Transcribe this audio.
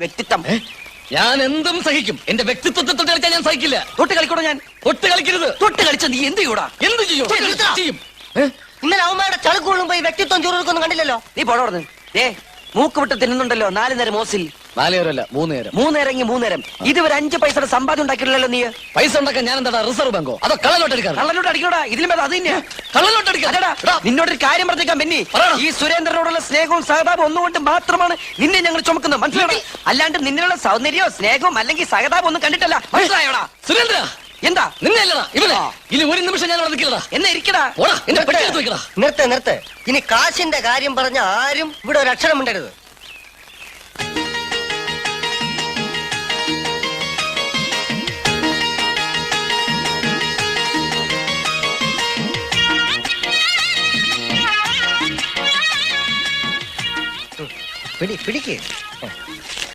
വ്യക്തിത്വം. ഞാൻ എന്തും സഹിക്കും. എന്റെ വ്യക്തിത്വത്തെ തൊട്ട് കളിക്കാൻ ഞാൻ സഹിക്കില്ല. തൊട്ട് കളിക്കൂടാ ഞാൻ. തൊട്ട് കളിക്കരുത്. തൊട്ട് കളിച്ച നീ എന്ത് ചെയ്യൂടാ? എന്ത് ചെയ്യും? ചെയ്യും. ഇന്നലെ അവന്മാരുടെ ചളുക്കുള്ളും പോയി വ്യക്തിത്വം ചൂറൊന്നും കണ്ടില്ലല്ലോ. നീ പോടോടന്ന്. മൂക്ക് വിട്ട് തിന്നുന്നുണ്ടല്ലോ 4 നേരം ഓസിൽ. 4 നേരമല്ല 3 നേരം. 3 നേരം 3 നേരം. ഇതുവരെ 5 പൈസയുടെ സമ്പാദ്യം ഉണ്ടാക്കിയില്ലല്ലോ നീ. പൈസ ഉണ്ടാക്കാൻ ഞാൻ എന്താ റിസർവ് ബാങ്കോ അതോ കള്ളനോട്ട് എടുക്കാൻ? കള്ളനോട്ട് അടിക്കണോടാ. ഇതിലും അത് തന്നെയാ കള്ളനോട്ട് അടിക്കാൻ. നിന്നോടൊരു കാര്യം പറഞ്ഞേക്കാൻ ബെന്നി. ഈ സുരേന്ദ്രനോടുള്ള സ്നേഹവും സഹതാപവും ഒന്നുകൊണ്ട് മാത്രമാണ് നിന്നെ ഞങ്ങൾ ചുമക്കുന്നത്. മനസ്സിലായോ? അല്ലാണ്ട് നിന്നിലുള്ള സൗന്ദര്യമോ സ്നേഹവും അല്ലെങ്കിൽ സഹതാപം ഒന്നും കണ്ടിട്ടല്ല. മനസ്സിലായോടാ? സുരേന്ദ്ര എന്താ നിന്നല്ലടാ ഇവനാ. ഇനി ഒരു നിമിഷം ഞാൻ അവിടെ നിൽക്കില്ലടാ. എന്നാ ഇരിക്കടാ. എന്റെ പെട്ടെടുത്ത് വെക്കടാ. നിർത്ത്. ഇനി കാശിന്റെ കാര്യം പറഞ്ഞ ആരും ഇവിടെ ഒരു അക്ഷരം മിണ്ടരുത്. പിടിക്ക്